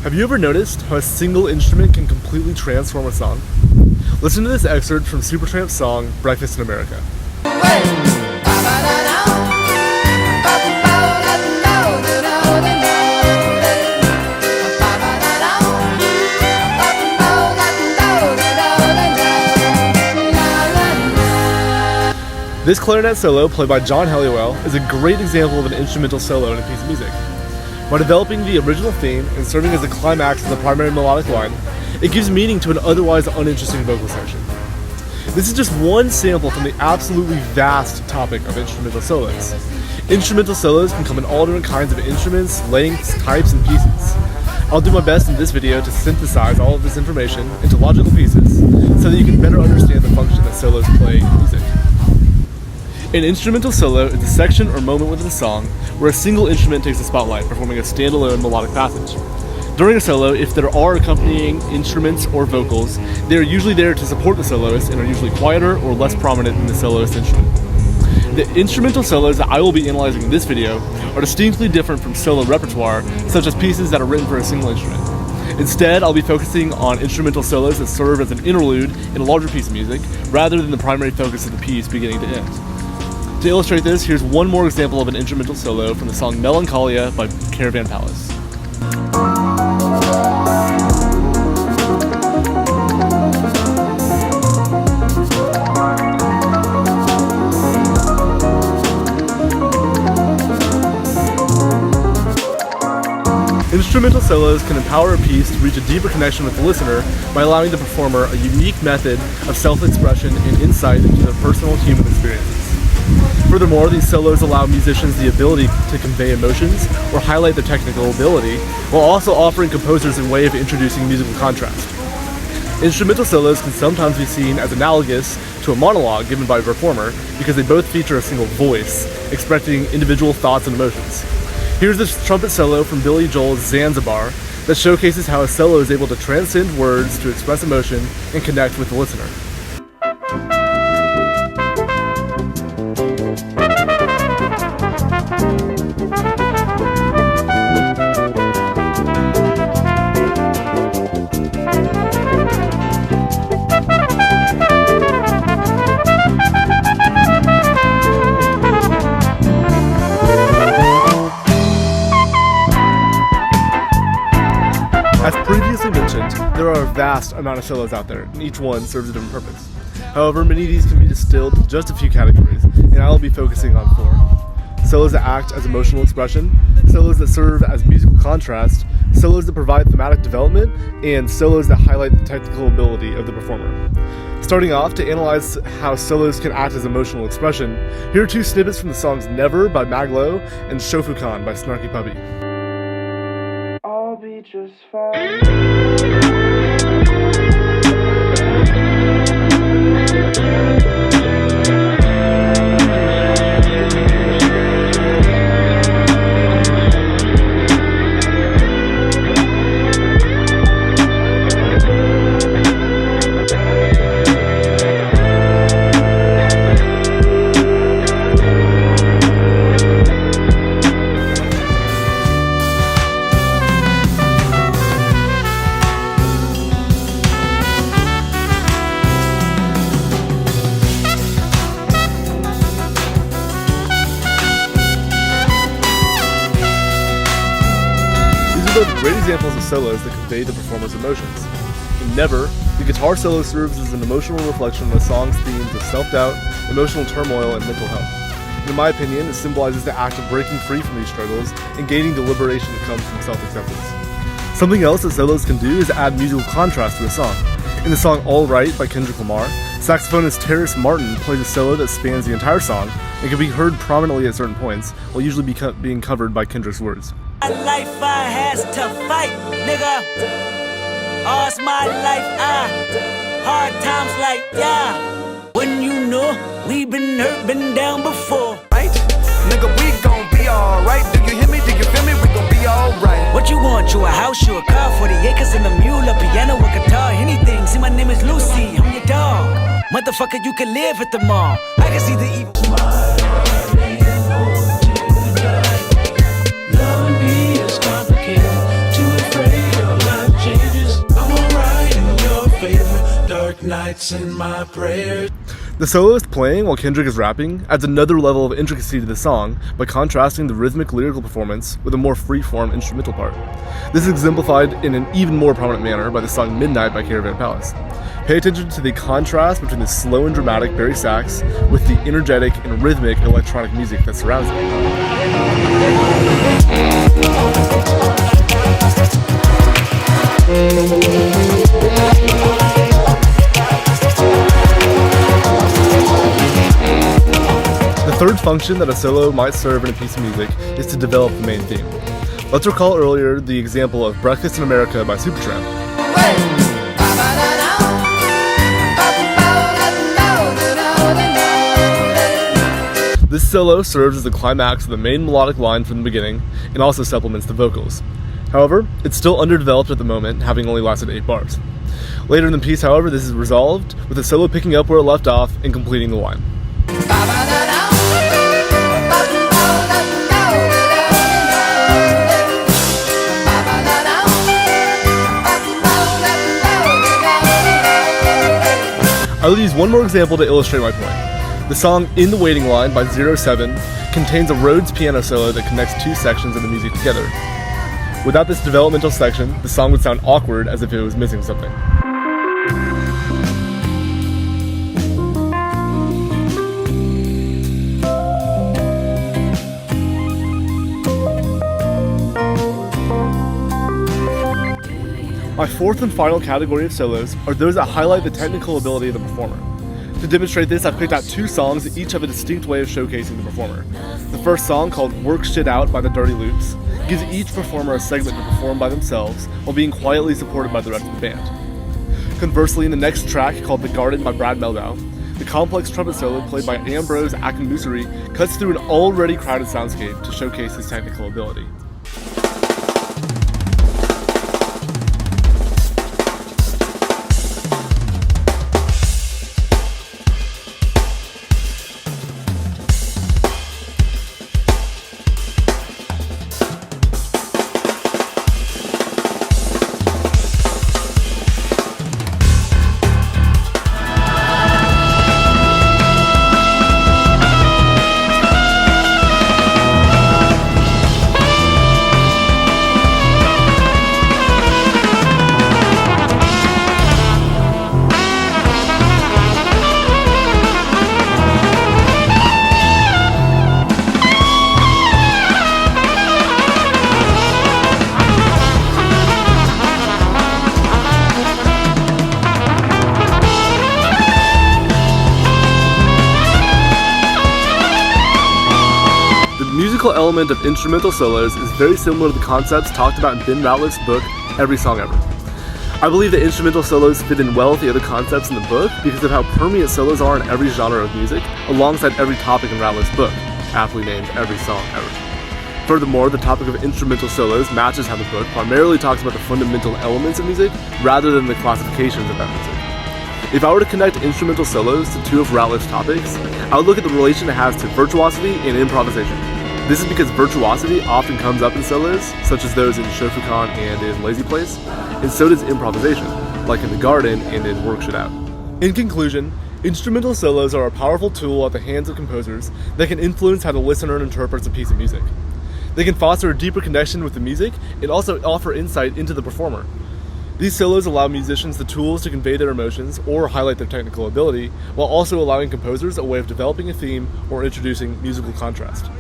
Have you ever noticed how a single instrument can completely transform a song? Listen to this excerpt from Supertramp's song, Breakfast in America. This clarinet solo, played by John Helliwell, is a great example of an instrumental solo in a piece of music. By developing the original theme and serving as the climax of the primary melodic line, it gives meaning to an otherwise uninteresting vocal section. This is just one sample from the absolutely vast topic of instrumental solos. Instrumental solos can come in all different kinds of instruments, lengths, types, and pieces. I'll do my best in this video to synthesize all of this information into logical pieces so that you can better understand the function that solos play in music. An instrumental solo is a section or moment within a song where a single instrument takes the spotlight, performing a standalone melodic passage. During a solo, if there are accompanying instruments or vocals, they are usually there to support the soloist and are usually quieter or less prominent than the soloist instrument. The instrumental solos that I will be analyzing in this video are distinctly different from solo repertoire, such as pieces that are written for a single instrument. Instead, I'll be focusing on instrumental solos that serve as an interlude in a larger piece of music, rather than the primary focus of the piece beginning to end. To illustrate this, here's one more example of an instrumental solo from the song Melancholia by Caravan Palace. Instrumental solos can empower a piece to reach a deeper connection with the listener by allowing the performer a unique method of self-expression and insight into their personal human experiences. Furthermore, these solos allow musicians the ability to convey emotions or highlight their technical ability, while also offering composers a way of introducing musical contrast. Instrumental solos can sometimes be seen as analogous to a monologue given by a performer because they both feature a single voice, expressing individual thoughts and emotions. Here's this trumpet solo from Billy Joel's Zanzibar that showcases how a solo is able to transcend words to express emotion and connect with the listener. As previously mentioned, there are a vast amount of solos out there, and each one serves a different purpose. However, many of these can be distilled into just a few categories, and I will be focusing on 4. Solos that act as emotional expression, solos that serve as musical contrast, solos that provide thematic development, and solos that highlight the technical ability of the performer. Starting off, to analyze how solos can act as emotional expression, here are 2 snippets from the songs Never by Maglo and Shofukan by Snarky Puppy. I'll be just fine. Both great examples of solos that convey the performer's emotions. In Never, the guitar solo serves as an emotional reflection of the song's themes of self-doubt, emotional turmoil, and mental health. And in my opinion, it symbolizes the act of breaking free from these struggles and gaining the liberation that comes from self-acceptance. Something else that solos can do is add musical contrast to a song. In the song All Right by Kendrick Lamar, saxophonist Terrace Martin plays a solo that spans the entire song and can be heard prominently at certain points, while usually being covered by Kendrick's words. My life I has to fight, nigga. All's my life hard times like, yeah. When you know we been hurt, been down before. Right? Nigga, we gon' be alright. Do you hear me? Do you feel me? We gon' be alright. What you want? You a house, you a car, 40 acres and a mule, a piano, a guitar, anything. See, my name is Lucy, I'm your dog. Motherfucker, you can live at the mall. I can see the evil. Loving me is complicated, too afraid of nights in my prayers. The soloist playing while Kendrick is rapping adds another level of intricacy to the song by contrasting the rhythmic lyrical performance with a more free-form instrumental part. This is exemplified in an even more prominent manner by the song Midnight by Caravan Palace. Pay attention to the contrast between the slow and dramatic Barry sax with the energetic and rhythmic electronic music that surrounds The third function that a solo might serve in a piece of music is to develop the main theme. Let's recall earlier the example of Breakfast in America by Supertramp. This solo serves as the climax of the main melodic line from the beginning and also supplements the vocals. However, it's still underdeveloped at the moment, having only lasted 8 bars. Later in the piece, however, this is resolved, with the solo picking up where it left off and completing the line. I will use one more example to illustrate my point. The song In the Waiting Line by 07 contains a Rhodes piano solo that connects 2 sections of the music together. Without this developmental section, the song would sound awkward as if it was missing something. My fourth and final category of solos are those that highlight the technical ability of the performer. To demonstrate this, I've picked out 2 songs that each have a distinct way of showcasing the performer. The first song, called Work Shit Out by the Dirty Loops, gives each performer a segment to perform by themselves while being quietly supported by the rest of the band. Conversely, in the next track, called The Garden by Brad Mehldau, the complex trumpet solo played by Ambrose Akinmusire cuts through an already crowded soundscape to showcase his technical ability. The musical element of instrumental solos is very similar to the concepts talked about in Ben Ratliff's book, Every Song Ever. I believe that instrumental solos fit in well with the other concepts in the book because of how permeate solos are in every genre of music, alongside every topic in Ratliff's book, aptly named Every Song Ever. Furthermore, the topic of instrumental solos matches how the book primarily talks about the fundamental elements of music rather than the classifications of that music. If I were to connect instrumental solos to 2 of Ratliff's topics, I would look at the relation it has to virtuosity and improvisation. This is because virtuosity often comes up in solos, such as those in Shofukan and in Lazy Place, and so does improvisation, like in The Garden and in Work Shit Out. In conclusion, instrumental solos are a powerful tool at the hands of composers that can influence how the listener interprets a piece of music. They can foster a deeper connection with the music and also offer insight into the performer. These solos allow musicians the tools to convey their emotions or highlight their technical ability, while also allowing composers a way of developing a theme or introducing musical contrast.